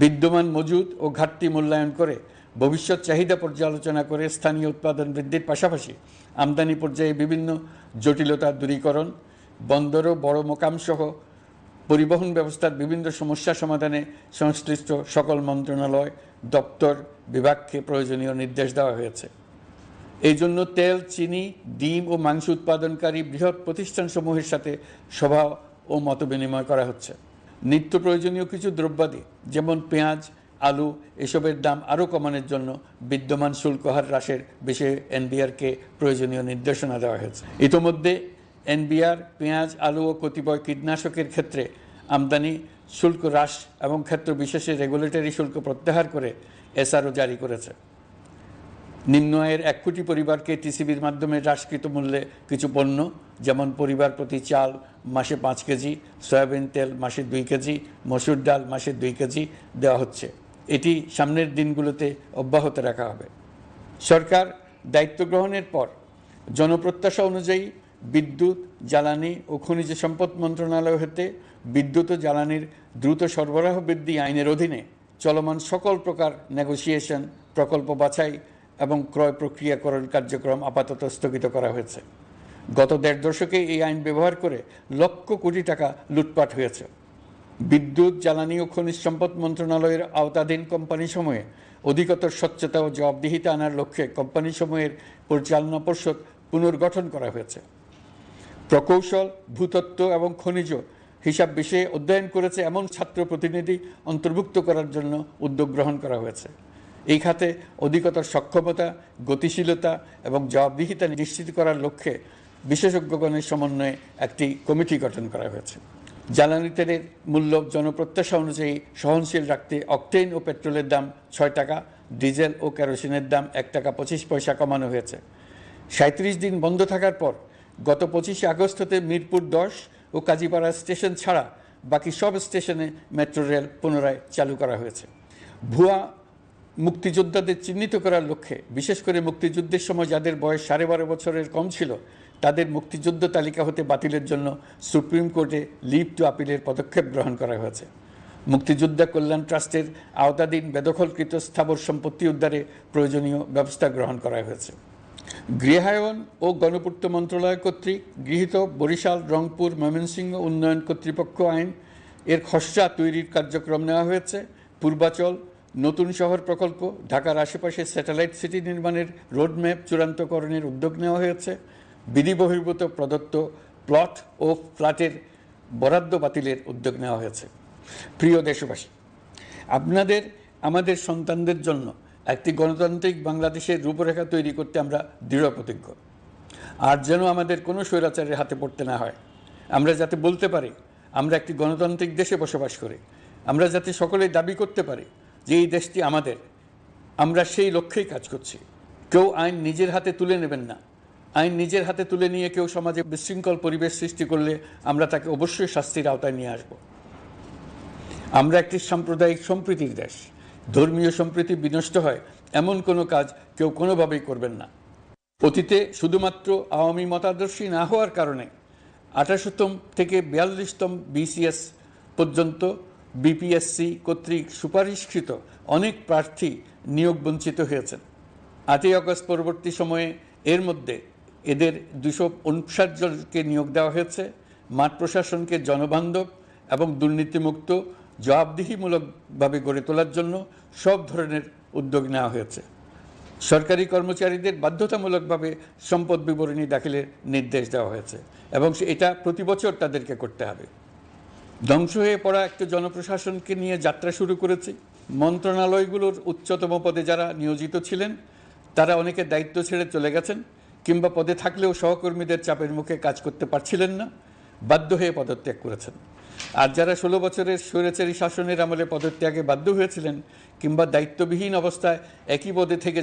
বিদ্যমান মজুদ ও ঘাটতি মূল্যায়ন করে ভবিষ্যৎ চাহিদা পর্যালোচনা করে স্থানীয় উৎপাদন বৃদ্ধির পাশাপাশি আমদানি পর্যায়ে বিভিন্ন জটিলতা দূরীকরণ, বন্দর ও বড় মোকামসহ পরিবহন ব্যবস্থার বিভিন্ন সমস্যা সমাধানে সংশ্লিষ্ট সকল মন্ত্রণালয়, দপ্তর, বিভাগকে প্রয়োজনীয় নির্দেশ দেওয়া হয়েছে। এই জন্য তেল, চিনি, ডিম ও মাংস উৎপাদনকারী বৃহৎ প্রতিষ্ঠানসমূহের সাথে সভা ও মতবিনিময় করা হচ্ছে। নিত্য প্রয়োজনীয় কিছু দ্রব্যাদি যেমন পেঁয়াজ, আলু এসবের দাম আরও কমানোর জন্য বিদ্যমান শুল্ক হার হ্রাসের বিষয়ে এনবিআরকে প্রয়োজনীয় নির্দেশনা দেওয়া হয়েছে। ইতোমধ্যে এনবিআর পেঁয়াজ, আলু ও কতিপয় কীটনাশকের ক্ষেত্রে আমদানি শুল্ক হ্রাস এবং ক্ষেত্র বিশেষে রেগুলেটরি শুল্ক প্রত্যাহার করে এসআরও জারি করেছে। নিম্ন আয়ের 1 কোটি পরিবারকে টিসিবির মাধ্যমে হ্রাসকৃত মূল্যে কিছু পণ্য যেমন পরিবার প্রতি চাল মাসে 5 কেজি, সয়াবিন তেল মাসে 2 কেজি, মসুর ডাল মাসে 2 কেজি দেওয়া হচ্ছে। এটি সামনের দিনগুলোতে অব্যাহত রাখা হবে। সরকার দায়িত্ব গ্রহণের পর জনপ্রত্যাশা অনুযায়ী বিদ্যুৎ, জ্বালানি ও খনিজ সম্পদ মন্ত্রণালয় হতে বিদ্যুৎ ও জ্বালানির দ্রুত সরবরাহ বৃদ্ধি আইনের অধীনে চলমান সকল প্রকার নেগোসিয়েশন, প্রকল্প বাছাই এবং ক্রয় প্রক্রিয়াকরণ কার্যক্রম আপাতত স্থগিত করা হয়েছে। গত 1.5 দশকে এই আইন ব্যবহার করে লক্ষ কোটি টাকা লুটপাট হয়েছে। বিদ্যুৎ, জ্বালানি ও খনিজ সম্পদ মন্ত্রণালয়ের আওতাধীন কোম্পানিসমূহে অধিকতর স্বচ্ছতা ও জবাবদিহিতা আনার লক্ষ্যে কোম্পানিসমূহের পরিচালনা পর্ষদ পুনর্গঠন করা হয়েছে। প্রকৌশল, ভূতত্ত্ব এবং খনিজ হিসাব বিষয়ে অধ্যয়ন করেছে এমন ছাত্র প্রতিনিধি অন্তর্ভুক্ত করার জন্য উদ্যোগ গ্রহণ করা হয়েছে। এই খাতে অধিকতর সক্ষমতা, গতিশীলতা এবং জবাবদিহিতা নিশ্চিত করার লক্ষ্যে বিশেষজ্ঞগণের সমন্বয়ে একটি কমিটি গঠন করা হয়েছে। জ্বালানি তেলের মূল্য জনপ্রত্যাশা অনুযায়ী সহনশীল রাখতে অকটেন ও পেট্রোলের দাম 6 টাকা, ডিজেল ও কেরোসিনের দাম 1 টাকা 25 পয়সা কমানো হয়েছে। 37 দিন বন্ধ থাকার পর গত 25 আগস্ট হতে মিরপুর 10 ও কাজীপাড়া স্টেশন ছাড়া বাকি সব স্টেশনে মেট্রো রেল পুনরায় চালু করা হয়েছে। ভুয়া মুক্তিযোদ্ধাদের চিহ্নিত করার লক্ষ্যে বিশেষ করে মুক্তিযুদ্ধের সময় যাদের বয়স 12.5 বছরের কম ছিল তাদের মুক্তিযুদ্ধ তালিকা হতে বাতিলের জন্য সুপ্রিম কোর্টে লিভ টু আপিলের পদক্ষেপ গ্রহণ করা হয়েছে। মুক্তিযোদ্ধা কল্যাণ ট্রাস্টের আওতাধীন বেদখলকৃত স্থাবর সম্পত্তি উদ্ধারে প্রয়োজনীয় ব্যবস্থা গ্রহণ করা হয়েছে। গৃহায়ন ও গণপূর্ত মন্ত্রণালয় কর্তৃক গৃহীত বরিশাল, রংপুর, ময়মনসিংহ উন্নয়ন কর্তৃপক্ষ আইন এর খসড়া তৈরির কার্যক্রম নেওয়া হয়েছে। পূর্বাচল নতুন শহর প্রকল্প, ঢাকার আশেপাশে স্যাটেলাইট সিটি নির্মাণের রোডম্যাপ চূড়ান্তকরণের উদ্যোগ নেওয়া হয়েছে। বিধি বহির্ভূত প্রদত্ত প্লট ও ফ্ল্যাটের বরাদ্দ বাতিলের উদ্যোগ নেওয়া হয়েছে। প্রিয় দেশবাসী, আপনাদের আমাদের সন্তানদের জন্য একটি গণতান্ত্রিক বাংলাদেশের রূপরেখা তৈরি করতে আমরা দৃঢ় প্রতিজ্ঞ। আর যেন আমাদের কোনো স্বৈরাচারের হাতে পড়তে না হয়। আমরা যাতে বলতে পারি আমরা একটি গণতান্ত্রিক দেশে বসবাস করি, আমরা যাতে সকলেই দাবি করতে পারি যে এই দেশটি আমাদের, আমরা সেই লক্ষ্যেই কাজ করছি। কেউ আইন নিজের হাতে তুলে নেবেন না। আইন নিজের হাতে তুলে নিয়ে কেউ সমাজে বিশৃঙ্খল পরিবেশ সৃষ্টি করলে আমরা তাকে অবশ্যই শাস্তির আওতায় নিয়ে আসব। আমরা একটি সাম্প্রদায়িক সম্প্রীতির দেশ। ধর্মীয় সম্প্রীতি বিনষ্ট হয় এমন কোনো কাজ কেউ কোনোভাবেই করবেন না। অতীতে শুধুমাত্র আওয়ামী মতাদর্শী না হওয়ার কারণে 18তম থেকে 42তম BCS পর্যন্ত BPSC কর্তৃক সুপারিশকৃত অনেক প্রার্থী নিয়োগ বঞ্চিত হয়েছেন। 8ই আগস্ট পরবর্তী সময়ে এর মধ্যে এদের 259 জনকে নিয়োগ দেওয়া হয়েছে। মাঠ প্রশাসনকে জনবান্ধব এবং দুর্নীতিমুক্ত জবাবদিহিমূলকভাবে গড়ে তোলার জন্য সব ধরনের উদ্যোগ নেওয়া হয়েছে। সরকারি কর্মচারীদের বাধ্যতামূলকভাবে সম্পদ বিবরণী দাখিলের নির্দেশ দেওয়া হয়েছে এবং এটা প্রতি বছর তাদেরকে করতে হবে। ধ্বংস হয়ে পড়া একটা জনপ্রশাসনকে নিয়ে যাত্রা শুরু করেছি। মন্ত্রণালয়গুলোর উচ্চতম পদে যারা নিয়োজিত ছিলেন তারা অনেকে দায়িত্ব ছেড়ে চলে গেছেন, কিংবা পদে থাকলেও সহকর্মীদের চাপের মুখে কাজ করতে পারছিলেন না, বাধ্য হয়ে পদত্যাগ করেছেন। আর যারা 16 বছরের স্বৈরাচারী শাসনের আমলে পদত্যাগে বাধ্য হয়েছিলেন কিংবা দায়িত্ববিহীন অবস্থায় একই পদে থেকে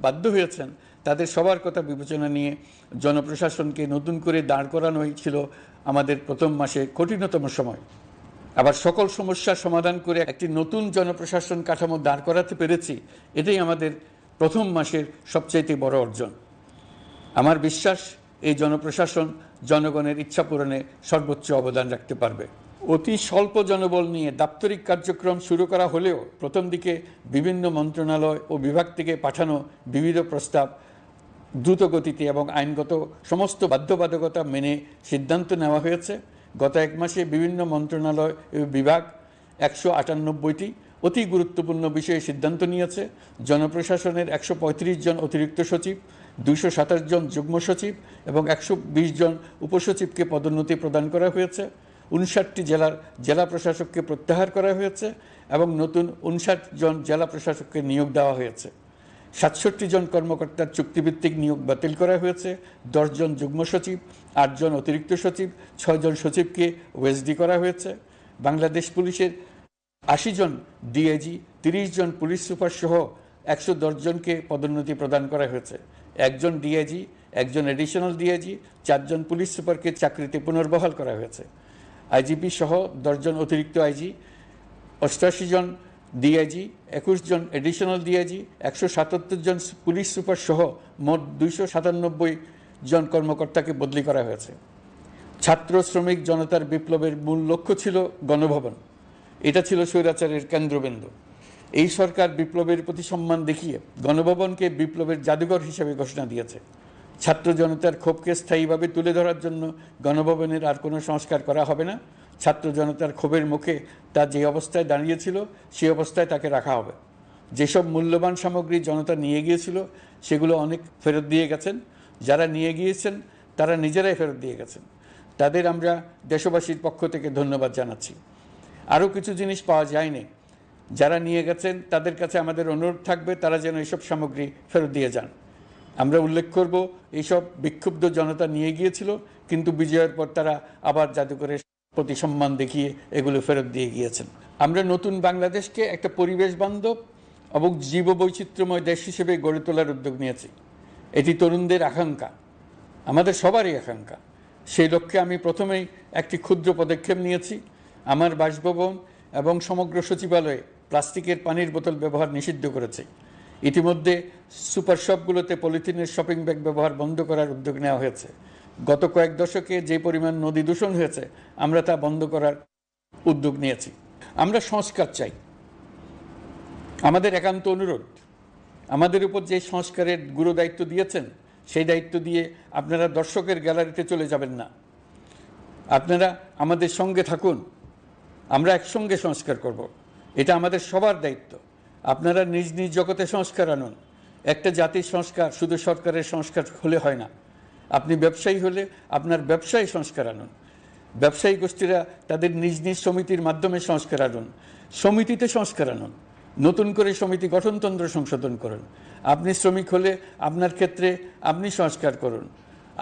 বাধ্য হয়েছেন, তাদের সবার কথা বিবেচনা নিয়ে জনপ্রশাসনকে নতুন করে দাঁড় করানোই ছিল আমাদের প্রথম মাসে কঠিনতম সময়। আবার সকল সমস্যার সমাধান করে একটি নতুন জনপ্রশাসন কাঠামো দাঁড় করাতে পেরেছি, এটাই আমাদের প্রথম মাসের সবচাইতে বড় অর্জন। আমার বিশ্বাস এই জনপ্রশাসন জনগণের ইচ্ছা পূরণে সর্বোচ্চ অবদান রাখতে পারবে। অতি স্বল্প জনবল নিয়ে দাপ্তরিক কার্যক্রম শুরু করা হলেও প্রথম দিকে বিভিন্ন মন্ত্রণালয় ও বিভাগ থেকে পাঠানো বিবিধ প্রস্তাব দ্রুত গতিতে এবং আইনগত সমস্ত বাধ্যবাধকতা মেনে সিদ্ধান্ত নেওয়া হয়েছে। গত 1 মাসে বিভিন্ন মন্ত্রণালয় ও বিভাগ 198টি অতি গুরুত্বপূর্ণ বিষয়ে সিদ্ধান্ত নিয়েছে। জনপ্রশাসনের 135 জন অতিরিক্ত সচিব, 227 জন যুগ্ম সচিব এবং 120 জন উপসচিবকে পদোন্নতি প্রদান করা হয়েছে। 59টি জেলার জেলা প্রশাসককে প্রত্যাহার করা হয়েছে এবং নতুন 59 জন জেলা প্রশাসককে নিয়োগ দেওয়া হয়েছে। 67 জন কর্মকর্তার চুক্তিভিত্তিক নিয়োগ বাতিল করা হয়েছে। 10 জন যুগ্ম সচিব, 8 জন অতিরিক্ত সচিব, 6 জন সচিবকে ওএসডি করা হয়েছে। বাংলাদেশ পুলিশের 80 জন ডিআইজি, 30 জন পুলিশ সুপার সহ 110 জনকে পদোন্নতি প্রদান করা হয়েছে। 1 জন ডিআইজি, 1 জন এডিশনাল ডিআইজি, 4 জন পুলিশ সুপারকে চাকরিতে পুনর্বহাল করা হয়েছে। আইজিপি সহ 10 জন অতিরিক্ত আইজি, 88 জন ডিআইজি, 21 জন এডিশনাল ডিআইজি, 177 জন পুলিশ সুপার সহ মোট 297 জন কর্মকর্তাকে বদলি করা হয়েছে। ছাত্র শ্রমিক জনতার বিপ্লবের মূল লক্ষ্য ছিল গণভবন। এটা ছিল স্বৈরাচারের কেন্দ্রবিন্দু। এই সরকার বিপ্লবের প্রতি সম্মান দেখিয়ে গণভবনকে বিপ্লবের জাদুঘর হিসেবে ঘোষণা দিয়েছে। ছাত্র জনতার ক্ষোভকে স্থায়ীভাবে তুলে ধরার জন্য গণভবনের আর কোনো সংস্কার করা হবে না। ছাত্র জনতার ক্ষোভের মুখে তা যে অবস্থায় দাঁড়িয়েছিল সেই অবস্থায় তাকে রাখা হবে। যেসব মূল্যবান সামগ্রী জনতা নিয়ে গিয়েছিল সেগুলো অনেক ফেরত দিয়ে গেছেন। যারা নিয়ে গিয়েছেন তারা নিজেরাই ফেরত দিয়ে গেছেন। তাদের আমরা দেশবাসীর পক্ষ থেকে ধন্যবাদ জানাচ্ছি। আরও কিছু জিনিস পাওয়া যায়নি। যারা নিয়ে গেছেন তাদের কাছে আমাদের অনুরোধ থাকবে তারা যেন এইসব সামগ্রী ফেরত দিয়ে যান। আমরা উল্লেখ করব এইসব বিক্ষুব্ধ জনতা নিয়ে গিয়েছিল, কিন্তু বিজয়ের পর তারা আবার জাদুঘরের প্রতি সম্মান দেখিয়ে এগুলো ফেরত দিয়ে গিয়েছেন। আমরা নতুন বাংলাদেশকে একটা পরিবেশ বান্ধব এবং জীববৈচিত্র্যময় দেশ হিসেবে গড়ে তোলার উদ্যোগ নিয়েছি। এটি তরুণদের আকাঙ্ক্ষা, আমাদের সবারই আকাঙ্ক্ষা। সেই লক্ষ্যে আমি প্রথমেই একটি ক্ষুদ্র পদক্ষেপ নিয়েছি। আমার বাসভবন এবং সমগ্র সচিবালয়ে প্লাস্টিকের পানির বোতল ব্যবহার নিষিদ্ধ করেছে। ইতিমধ্যে সুপার শপগুলোতে পলিথিনের শপিং ব্যাগ ব্যবহার বন্ধ করার উদ্যোগ নেওয়া হয়েছে। গত কয়েক দশকে যে পরিমাণ নদী দূষণ হয়েছে আমরা তা বন্ধ করার উদ্যোগ নিয়েছি। আমরা সংস্কার চাই। আমাদের একান্ত অনুরোধ, আমাদের উপর যে সংস্কারের গুরু দায়িত্ব দিয়েছেন সেই দায়িত্ব দিয়ে আপনারা দর্শকের গ্যালারিতে চলে যাবেন না। আপনারা আমাদের সঙ্গে থাকুন, আমরা একসঙ্গে সংস্কার করব। এটা আমাদের সবার দায়িত্ব। আপনারা নিজ নিজ জগতে সংস্কার আনুন। একটা জাতির সংস্কার শুধু সরকারের সংস্কার হলে হয় না। আপনি ব্যবসায়ী হলে আপনার ব্যবসায় সংস্কার আনুন। ব্যবসায়ী গোষ্ঠীরা তাদের নিজ নিজ সমিতির মাধ্যমে সংস্কার আনুন। সমিতিতে সংস্কার আনুন। নতুন করে সমিতি গঠনতন্ত্র সংশোধন করুন। আপনি শ্রমিক হলে আপনার ক্ষেত্রে আপনি সংস্কার করুন।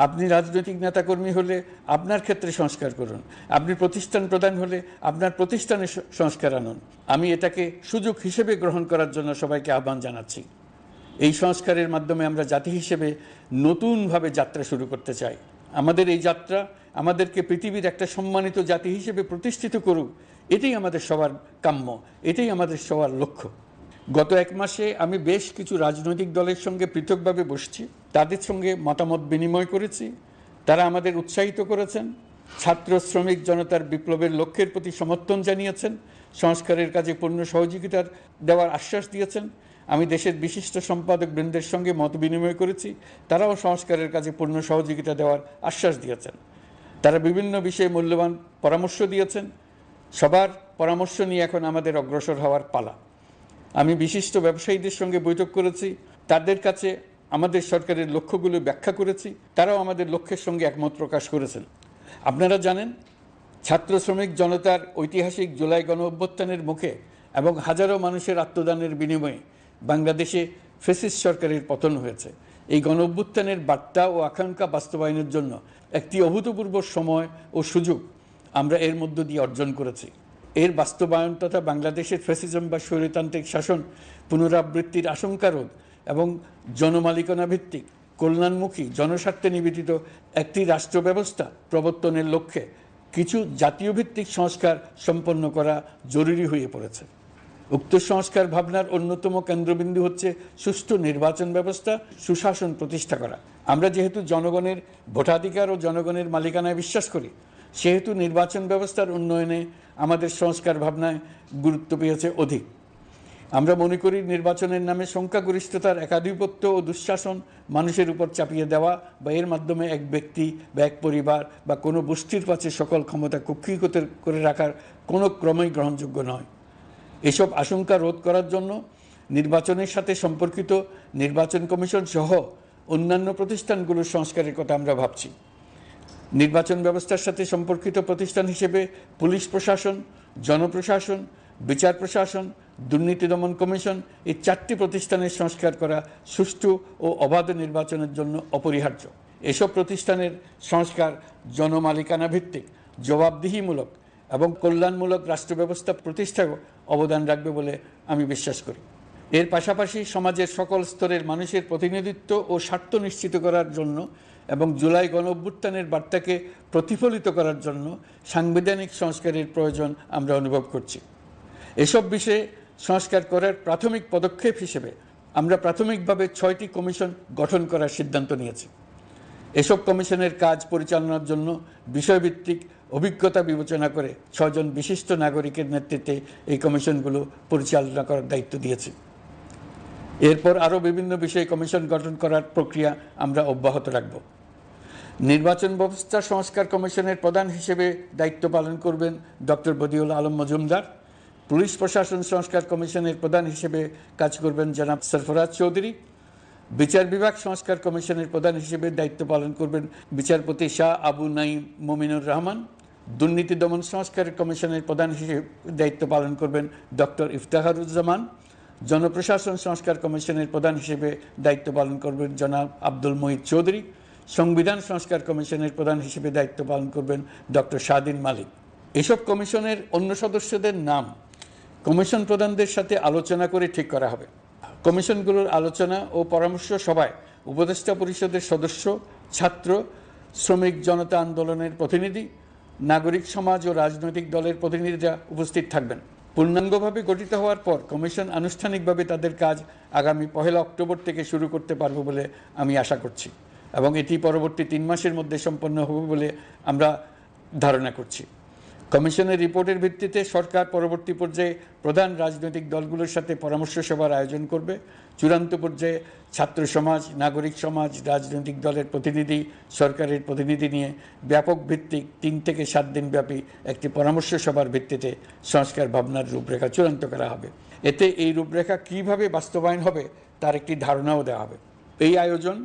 আপনি রাজনৈতিক নেতাকর্মী হলে আপনার ক্ষেত্রে সংস্কার করুন। আপনি প্রতিষ্ঠান প্রধান হলে আপনার প্রতিষ্ঠানে সংস্কার আনুন। আমি এটাকে সুযোগ হিসেবে গ্রহণ করার জন্য সবাইকে আহ্বান জানাচ্ছি। এই সংস্কারের মাধ্যমে আমরা জাতি হিসেবে নতুনভাবে যাত্রা শুরু করতে চাই। আমাদের এই যাত্রা আমাদেরকে পৃথিবীর একটা সম্মানিত জাতি হিসেবে প্রতিষ্ঠিত করুক, এটাই আমাদের সবার কাম্য, এটাই আমাদের সবার লক্ষ্য। গত এক মাসে আমি বেশ কিছু রাজনৈতিক দলের সঙ্গে পৃথকভাবে বসছি, তাদের সঙ্গে মতামত বিনিময় করেছি। তারা আমাদের উৎসাহিত করেছেন, ছাত্র শ্রমিক জনতার বিপ্লবের লক্ষ্যের প্রতি সমর্থন জানিয়েছেন, সংস্কারের কাজে পূর্ণ সহযোগিতার দেওয়ার আশ্বাস দিয়েছেন। আমি দেশের বিশিষ্ট সম্পাদক বৃন্দের সঙ্গে মত বিনিময় করেছি, তারাও সংস্কারের কাজে পূর্ণ সহযোগিতা দেওয়ার আশ্বাস দিয়েছেন। তারা বিভিন্ন বিষয়ে মূল্যবান পরামর্শ দিয়েছেন। সবার পরামর্শ নিয়ে এখন আমাদের অগ্রসর হওয়ার পালা। আমি বিশিষ্ট ব্যবসায়ীদের সঙ্গে বৈঠক করেছি, তাদের কাছে আমাদের সরকারের লক্ষ্যগুলো ব্যাখ্যা করেছি, তারাও আমাদের লক্ষ্যের সঙ্গে একমত প্রকাশ করেছেন। আপনারা জানেন, ছাত্র শ্রমিক জনতার ঐতিহাসিক জুলাই গণ অভ্যুত্থানের মুখে এবং হাজারো মানুষের আত্মদানের বিনিময়ে বাংলাদেশে ফ্যাসিস্ট সরকারের পতন হয়েছে। এই গণ অভ্যুত্থানের বার্তা ও আকাঙ্ক্ষা বাস্তবায়নের জন্য একটি অভূতপূর্ব সময় ও সুযোগ আমরা এর মধ্য দিয়ে অর্জন করেছি। এর বাস্তবায়ন তথা বাংলাদেশের ফ্যাসিজম বা স্বৈরতান্ত্রিক শাসন পুনরাবৃত্তির আশঙ্কা রোধ এবং জনমালিকানা ভিত্তিক কল্যাণমুখী জনস্বার্থে নিবেদিত একটি রাষ্ট্র ব্যবস্থা প্রবর্তনের লক্ষ্যে কিছু জাতীয় ভিত্তিক সংস্কার সম্পন্ন করা জরুরি হয়ে পড়েছে। উক্ত সংস্কার ভাবনার অন্যতম কেন্দ্রবিন্দু হচ্ছে সুষ্ঠু নির্বাচন ব্যবস্থা, সুশাসন প্রতিষ্ঠা করা। আমরা যেহেতু জনগণের ভোটাধিকার ও জনগণের মালিকানায় বিশ্বাস করি, সেহেতু নির্বাচন ব্যবস্থার উন্নয়নে আমাদের সংস্কার ভাবনায় গুরুত্ব পেয়েছে অধিক। আমরা মনে করি নির্বাচনের নামে সংখ্যাগরিষ্ঠতার একাধিপত্য ও দুঃশাসন মানুষের উপর চাপিয়ে দেওয়া বা এর মাধ্যমে এক ব্যক্তি বা এক পরিবার বা কোনো গোষ্ঠীর কাছে সকল ক্ষমতা কুক্ষিগত করে রাখার কোনো ক্রমেই গ্রহণযোগ্য নয়। এসব আশঙ্কা রোধ করার জন্য নির্বাচনের সাথে সম্পর্কিত নির্বাচন কমিশন সহ অন্যান্য প্রতিষ্ঠানগুলোর সংস্কারের কথা আমরা ভাবছি। নির্বাচন ব্যবস্থার সাথে সম্পর্কিত প্রতিষ্ঠান হিসেবে পুলিশ প্রশাসন, জনপ্রশাসন, বিচার প্রশাসন, দুর্নীতি দমন কমিশন এই 4টি প্রতিষ্ঠানের সংস্কার করা সুষ্ঠু ও অবাধ নির্বাচনের জন্য অপরিহার্য। এসব প্রতিষ্ঠানের সংস্কার জনমালিকানা ভিত্তিক, জবাবদিহিমূলক এবং কল্যাণমূলক রাষ্ট্র ব্যবস্থা প্রতিষ্ঠায় অবদান রাখবে বলে আমি বিশ্বাস করি। এর পাশাপাশি সমাজের সকল স্তরের মানুষের প্রতিনিধিত্ব ও স্বার্থ নিশ্চিত করার জন্য এবং জুলাই গণ অভ্যুত্থানের বার্তাকে প্রতিফলিত করার জন্য সাংবিধানিক সংস্কারের প্রয়োজন আমরা অনুভব করছি। এসব বিষয়ে সংস্কার করার প্রাথমিক পদক্ষেপ হিসেবে আমরা প্রাথমিকভাবে 6টি কমিশন গঠন করার সিদ্ধান্ত নিয়েছি। এসব কমিশনের কাজ পরিচালনার জন্য বিষয়ভিত্তিক অভিজ্ঞতা বিবেচনা করে 6 জন বিশিষ্ট নাগরিকের নেতৃত্বে এই কমিশনগুলো পরিচালনা করার দায়িত্ব দিয়েছি। এরপর আরও বিভিন্ন বিষয়ে কমিশন গঠন করার প্রক্রিয়া আমরা অব্যাহত রাখব। নির্বাচন ব্যবস্থা সংস্কার কমিশনের প্রধান হিসেবে দায়িত্ব পালন করবেন ডক্টর বদিউল আলম মজুমদার। পুলিশ প্রশাসন সংস্কার কমিশনের প্রধান হিসেবে কাজ করবেন জনাব সরফরাজ চৌধুরী। বিচার বিভাগ সংস্কার কমিশনের প্রধান হিসেবে দায়িত্ব পালন করবেন বিচারপতি শাহ আবু নাঈম মুমিনুর রহমান। দুর্নীতি দমন সংস্কার কমিশনের প্রধান হিসেবে দায়িত্ব পালন করবেন ডক্টর ইফতেখারুজ্জামান। জনপ্রশাসন সংস্কার কমিশনের প্রধান হিসেবে দায়িত্ব পালন করবেন জনাব আব্দুল মুহিত চৌধুরী। সংবিধান সংস্কার কমিশনের প্রধান হিসেবে দায়িত্ব পালন করবেন ডক্টর শাহদিন মালিক। এসব কমিশনের অন্য সদস্যদের নাম কমিশন প্রধানদের সাথে আলোচনা করে ঠিক করা হবে। কমিশনগুলোর আলোচনা ও পরামর্শ সভায় উপদেষ্টা পরিষদের সদস্য, ছাত্র, শ্রমিক জনতা আন্দোলনের প্রতিনিধি, নাগরিক সমাজ ও রাজনৈতিক দলের প্রতিনিধিরা উপস্থিত থাকবেন। পূর্ণাঙ্গভাবে গঠিত হওয়ার পর কমিশন আনুষ্ঠানিকভাবে তাদের কাজ আগামী 1 অক্টোবর থেকে শুরু করতে পারবে বলে আমি আশা করছি। এবং এটি পরবর্তী 3 মাসের মধ্যে সম্পন্ন হবে বলে আমরা ধারণা করছি। কমিশনের রিপোর্টের ভিত্তিতে সরকার পরবর্তী পর্যায়ে প্রধান রাজনৈতিক দলগুলোর সাথে পরামর্শ সভার আয়োজন করবে। চূড়ান্ত পর্যায়ে ছাত্র সমাজ, নাগরিক সমাজ, রাজনৈতিক দলের প্রতিনিধি, সরকারের প্রতিনিধি নিয়ে ব্যাপক ভিত্তিক 3 থেকে 7 দিন ব্যাপী একটি পরামর্শ সভার ভিত্তিতে সংস্কার ভাবনার রূপরেখা চূড়ান্ত করা হবে। এতে এই রূপরেখা কীভাবে বাস্তবায়ন হবে তার একটি ধারণাও দেওয়া হবে। এই আয়োজন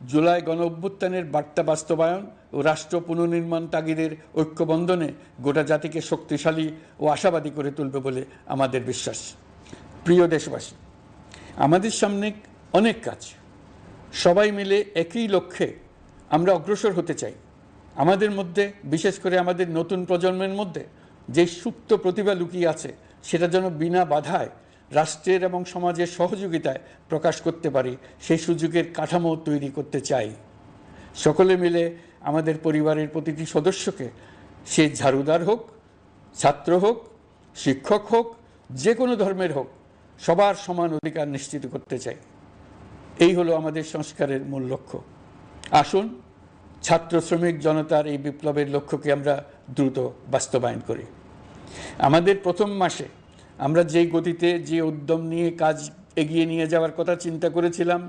জুলাই গণ অভ্যুত্থানের বার্তা বাস্তবায়ন ও রাষ্ট্র পুনর্নির্মাণ তাগিদের ঐক্যবন্ধনে গোটা জাতিকে শক্তিশালী ও আশাবাদী করে তুলবে বলে আমাদের বিশ্বাস। প্রিয় দেশবাসী, আমাদের সামনে অনেক কাজ, সবাই মিলে একই লক্ষ্যে আমরা অগ্রসর হতে চাই। আমাদের মধ্যে, বিশেষ করে আমাদের নতুন প্রজন্মের মধ্যে যে সুপ্ত প্রতিভা লুকিয়ে আছে সেটা যেন বিনা বাধায় রাষ্ট্রের এবং সমাজের সহযোগিতায় প্রকাশ করতে পারি, সেই সুযোগের কাঠামো তৈরি করতে চাই। সকলে মিলে আমাদের পরিবারের প্রতিটি সদস্যকে, সে ঝাড়ুদার হোক, ছাত্র হোক, শিক্ষক হোক, যে কোনো ধর্মের হোক, সবার সমান অধিকার নিশ্চিত করতে চাই। এই হলো আমাদের সংস্কারের মূল লক্ষ্য। আসুন ছাত্র শ্রমিক জনতার এই বিপ্লবের লক্ষ্যকে আমরা দ্রুত বাস্তবায়ন করি। আমাদের প্রথম মাসে আমরা যেই গতিতে, যে উদ্যম নিয়ে কাজ এগিয়ে নিয়ে যাওয়ার কথা চিন্তা করেছিলাম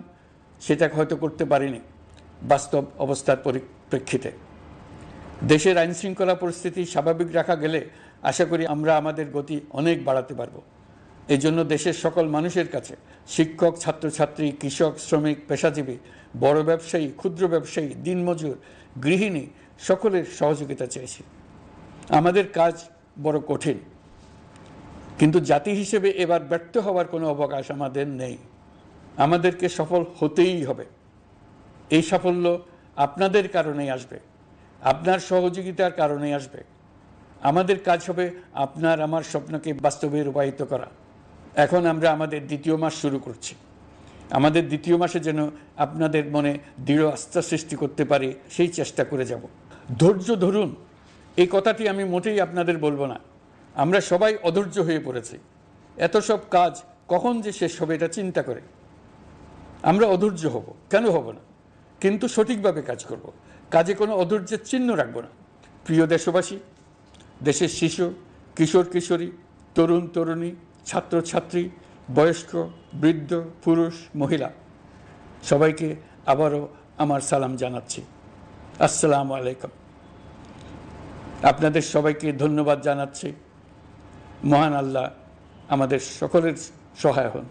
সেটা হয়তো করতে পারিনি বাস্তব অবস্থার পরিপ্রেক্ষিতে। দেশের আইনশৃঙ্খলা পরিস্থিতি স্বাভাবিক রাখা গেলে আশা করি আমরা আমাদের গতি অনেক বাড়াতে পারব। এই জন্য দেশের সকল মানুষের কাছে, শিক্ষক, ছাত্রছাত্রী, কৃষক, শ্রমিক, পেশাজীবী, বড় ব্যবসায়ী, ক্ষুদ্র ব্যবসায়ী, দিনমজুর, গৃহিণী, সকলের সহযোগিতা চাইছি। আমাদের কাজ বড় কঠিন, কিন্তু জাতি হিসেবে এবার ব্যর্থ হওয়ার কোনো অবকাশ আমাদের নেই। আমাদেরকে সফল হতেই হবে। এই সাফল্য আপনাদের কারণেই আসবে, আপনার সহযোগিতার কারণেই আসবে। আমাদের কাজ হবে আপনার আমার স্বপ্নকে বাস্তবে রূপায়িত করা। এখন আমরা আমাদের 2য় মাস শুরু করছি। আমাদের 2য় মাসে যেন আপনাদের মনে দৃঢ় আস্থা সৃষ্টি করতে পারি, সেই চেষ্টা করে যাব। ধৈর্য ধরুন, এই কথাটি আমি মোটেই আপনাদের বলবো না। আমরা সবাই অধৈর্য হয়ে পড়েছি। এত সব কাজ কখন যে শেষ হবে এটা চিন্তা করে আমরা অধৈর্য হব, কেন হব না? কিন্তু সঠিকভাবে কাজ করব, কাজে কোনো অধৈর্যের চিহ্ন রাখব না। প্রিয় দেশবাসী, দেশের শিশু, কিশোর কিশোরী, তরুণ তরুণী, ছাত্রছাত্রী, বয়স্ক, বৃদ্ধ, পুরুষ, মহিলা, সবাইকে আবারও আমার সালাম জানাচ্ছি। আসসালামু আলাইকুম। আপনাদের সবাইকে ধন্যবাদ জানাচ্ছি। মহান আল্লাহ আমাদের সকলের সহায় হন।